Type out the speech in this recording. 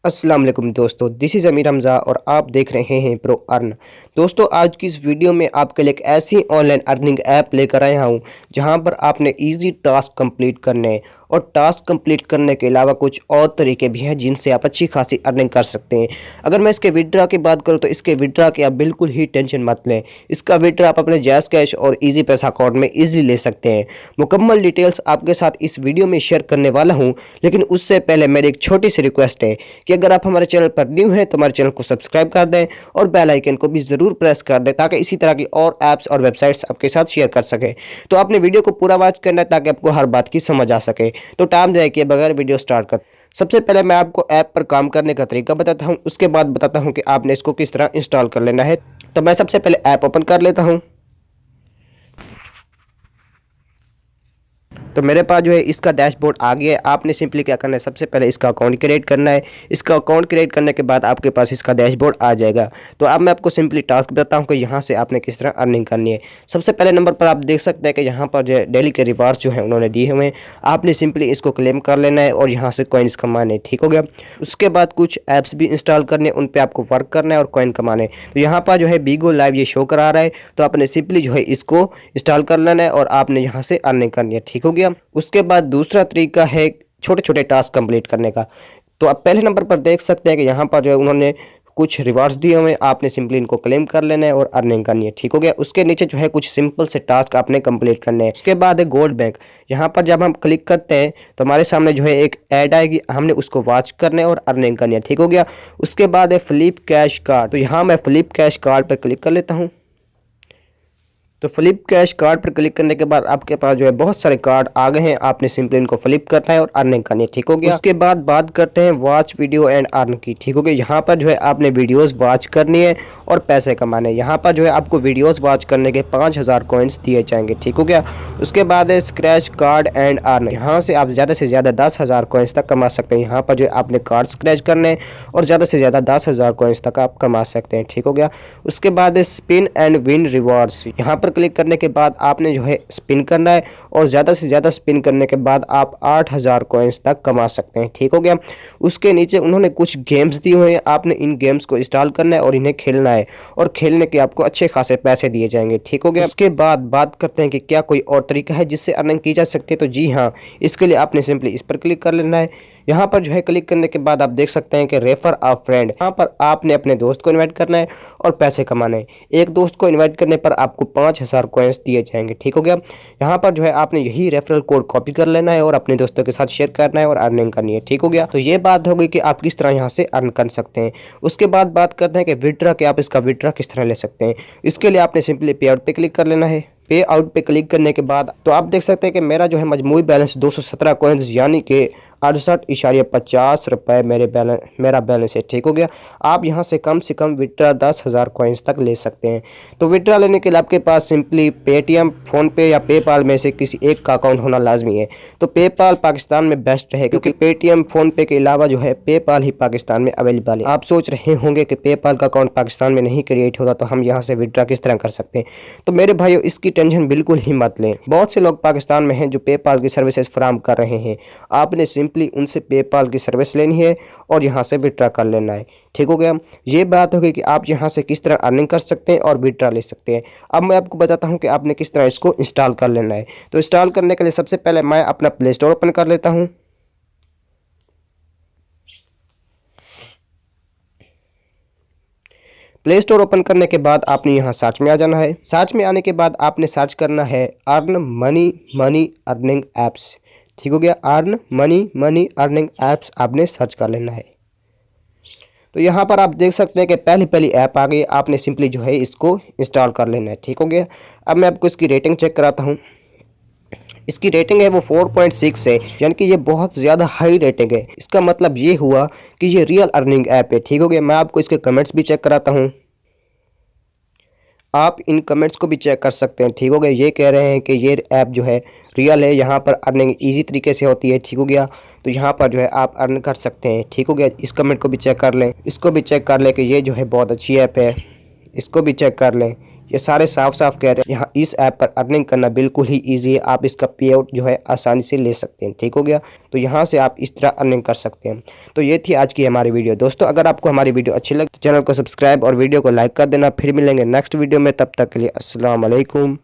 अस्सलाम वालेकुम दोस्तों, दिस इज़ अमीर हमज़ा और आप देख रहे हैं प्रो अर्न। दोस्तों, आज की इस वीडियो में आपके लिए एक ऐसी ऑनलाइन अर्निंग ऐप लेकर आया हूं जहां पर आपने इजी टास्क कंप्लीट करने हैं और टास्क कंप्लीट करने के अलावा कुछ और तरीके भी हैं जिनसे आप अच्छी खासी अर्निंग कर सकते हैं। अगर मैं इसके विड्रा की बात करूं तो इसके विड्रा की आप बिल्कुल ही टेंशन मत लें। इसका विड्रा आप अपने जैज़ कैश और ईजी पैसा अकाउंट में ईजिली ले सकते हैं। मुकम्मल डिटेल्स आपके साथ इस वीडियो में शेयर करने वाला हूँ, लेकिन उससे पहले मेरी एक छोटी सी रिक्वेस्ट है कि अगर आप हमारे चैनल पर न्यू हैं तो हमारे चैनल को सब्सक्राइब कर दें और बेल आइकन को भी ज़रूर प्रेस कर दें ताकि इसी तरह की और ऐप्स और वेबसाइट्स आपके साथ शेयर कर सकें। तो आपने वीडियो को पूरा वॉच करना है ताकि आपको हर बात की समझ आ सके। तो टाइम जाए किए बगैर वीडियो स्टार्ट कर। सबसे पहले मैं आपको ऐप पर काम करने का तरीका बताता हूँ, उसके बाद बताता हूँ कि आपने इसको किस तरह इंस्टॉल कर लेना है। तो मैं सबसे पहले ऐप ओपन कर लेता हूँ। तो मेरे पास जो है इसका डैशबोर्ड आ गया है। आपने सिंपली क्या करना है, सबसे पहले इसका अकाउंट क्रिएट करना है। इसका अकाउंट क्रिएट करने के बाद आपके पास इसका डैशबोर्ड आ जाएगा। तो अब मैं आपको सिंपली टास्क बताता हूँ कि यहाँ से आपने किस तरह अर्निंग करनी है। सबसे पहले नंबर पर आप देख सकते हैं कि यहाँ पर जो है डेली के रिवार्ड्स जो है उन्होंने दिए हुए हैं। आपने सिंपली इसको क्लेम कर लेना है और यहाँ से कॉइन्स कमाने। ठीक हो गया। उसके बाद कुछ ऐप्स भी इंस्टॉल करने, उन पर आपको वर्क करना है और कॉइन कमाने। तो यहाँ पर जो है बीगो लाइव ये शो करा रहा है, तो आपने सिंपली जो है इसको इंस्टॉल कर लेना है और आपने यहाँ से अर्निंग करनी है। ठीक हो गया। उसके बाद दूसरा तरीका है छोटे छोटे टास्क कंप्लीट करने का। तो आप पहले नंबर पर देख सकते हैं कि यहाँ पर जो है उन्होंने कुछ रिवार्ड्स दिए हुए हैं। आपने सिंपली इनको क्लेम कर लेना है और अर्निंग करनी है। ठीक हो गया। उसके नीचे जो है कुछ सिंपल से टास्क आपने कंप्लीट करने हैं। उसके बाद है गोल्ड बैंक। यहाँ पर जब हम क्लिक करते हैं तो हमारे सामने जो है एक ऐड आएगी, हमने उसको वॉच करने और अर्निंग करनी है। ठीक हो गया। उसके बाद है फ्लिप कैश कार्ड। तो यहाँ मैं फ्लिप कैश कार्ड पर क्लिक कर लेता हूँ। तो फ्लिप कैश कार्ड पर क्लिक करने के बाद आपके पास जो है बहुत सारे कार्ड आ गए हैं। आपने सिंपली इनको फ्लिप करना है और अर्निंग करनी है। ठीक हो गया। उसके बाद बात करते हैं वॉच वीडियो एंड अर्न की। ठीक हो गया। यहाँ पर जो है आपने वीडियोस वॉच करनी है और पैसे कमाने। यहाँ पर जो है आपको वीडियोस वॉच करने के 5000 कॉइन्स दिए जाएंगे। ठीक हो गया। उसके बाद है स्क्रैच कार्ड एंड अर्न। यहाँ से आप ज़्यादा से ज़्यादा 10,000 कॉइन्स तक कमा सकते हैं। यहाँ पर जो है आपने कार्ड स्क्रैच करने और ज़्यादा से ज़्यादा 10,000 कॉइन्स तक आप कमा सकते हैं। ठीक हो गया। उसके बाद है स्पिन एंड विन रिवॉर्ड्स। यहाँ पर क्लिक करने के बाद आपने जो है स्पिन करना है और ज़्यादा से ज़्यादा स्पिन करने के बाद आप 8,000 कॉइन्स तक कमा सकते हैं। ठीक हो गया। उसके नीचे उन्होंने कुछ गेम्स दिए हुए हैं। आपने इन गेम्स को इंस्टॉल करना है और इन्हें खेलना है और खेलने के आपको अच्छे खासे पैसे दिए जाएंगे। ठीक हो गया। उसके बाद बात करते हैं कि क्या कोई और तरीका है जिससे अर्निंग की जा सकती है। तो जी हाँ, इसके लिए आपने सिंपली इस पर क्लिक कर लेना है। यहाँ पर जो है क्लिक करने के बाद आप देख सकते हैं कि रेफर अ फ्रेंड। यहाँ पर आपने अपने दोस्त को इनवाइट करना है और पैसे कमाने हैं। एक दोस्त को इनवाइट करने पर आपको 5,000 कॉइन्स दिए जाएंगे। ठीक हो गया। यहाँ पर जो है आपने यही रेफरल कोड कॉपी कर लेना है और अपने दोस्तों के साथ शेयर करना है और अर्निंग करनी है। ठीक हो गया। तो ये बात हो गई कि आप किस तरह यहाँ से अर्न कर सकते हैं। उसके बाद बात करते हैं कि विड्रा के आप इसका विड्रा किस तरह ले सकते हैं। इसके लिए आपने सिंपली पे आउट पे क्लिक कर लेना है। पे आउट पे क्लिक करने के बाद तो आप देख सकते हैं कि मेरा जो है मजमूई बैलेंस 217 कॉइन्स यानी कि 68.50 रुपये मेरा बैलेंस है। ठीक हो गया। आप यहाँ से कम विड्रा 10,000 कॉइन्स तक ले सकते हैं। तो विड्रा लेने के लिए आपके पास सिंपली पेटीएम, फ़ोनपे या पेपाल में से किसी एक का अकाउंट होना लाजमी है। तो पेपाल पाकिस्तान में बेस्ट है क्योंकि पेटीएम, फ़ोनपे के अलावा जो है पेपाल ही पाकिस्तान में अवेलेबल है। आप सोच रहे होंगे कि पेपाल का अकाउंट पाकिस्तान में नहीं क्रिएट होता तो हम यहाँ से विड्रा किस तरह कर सकते हैं। तो मेरे भाइयों, इसकी टेंशन बिल्कुल ही मत लें। बहुत से लोग पाकिस्तान में हैं जो पेपाल की सर्विसेज फराहम कर रहे हैं। आपने सिंपली उनसे पेपाल की सर्विस लेनी है और यहाँ से विड्रा कर लेना है। ठीक हो गया। ये बात हो गई कि आप यहाँ से किस तरह अर्निंग कर सकते हैं और विड्रा ले सकते हैं। अब मैं आपको बताता हूँ कि आपने किस तरह इसको इंस्टॉल कर लेना है। तो इंस्टॉल करने के लिए सबसे पहले मैं अपना प्ले स्टोर ओपन कर लेता हूँ। प्ले स्टोर ओपन करने के बाद आपने यहाँ सर्च में आ जाना है। सर्च में आने के बाद आपने सर्च करना है अर्न मनी अर्निंग ऐप्स। ठीक हो गया। अर्न मनी अर्निंग ऐप्स आपने सर्च कर लेना है। तो यहाँ पर आप देख सकते हैं कि पहली ऐप आ गई। आपने सिंपली जो है इसको इंस्टॉल कर लेना है। ठीक हो गया। अब मैं आपको इसकी रेटिंग चेक कराता हूँ। इसकी रेटिंग है वो 4.6 है, यानी कि ये बहुत ज़्यादा हाई रेटिंग है। इसका मतलब ये हुआ कि ये रियल अर्निंग ऐप है। ठीक हो गया। मैं आपको इसके कमेंट्स भी चेक कराता हूँ। आप इन कमेंट्स को भी चेक कर सकते हैं। ठीक हो गया। ये कह रहे हैं कि ये ऐप जो है रियल है, यहाँ पर अर्निंग इजी तरीके से होती है। ठीक हो गया। तो यहाँ पर जो है आप अर्न कर सकते हैं। ठीक हो गया। इस कमेंट को भी चेक कर लें, इसको भी चेक कर लें कि ये जो है बहुत अच्छी ऐप है। इसको भी चेक कर लें, ये सारे साफ साफ कह रहे हैं यहाँ इस ऐप पर अर्निंग करना बिल्कुल ही ईजी है। आप इसका पे आउट जो है आसानी से ले सकते हैं। ठीक हो गया, तो यहाँ से आप इस तरह अर्निंग कर सकते हैं। तो ये थी आज की हमारी वीडियो। दोस्तों अगर आपको हमारी वीडियो अच्छी लगे तो चैनल को सब्सक्राइब और वीडियो को लाइक कर देना। फिर मिलेंगे नेक्स्ट वीडियो में, तब तक के लिए अस्सलाम वालेकुम।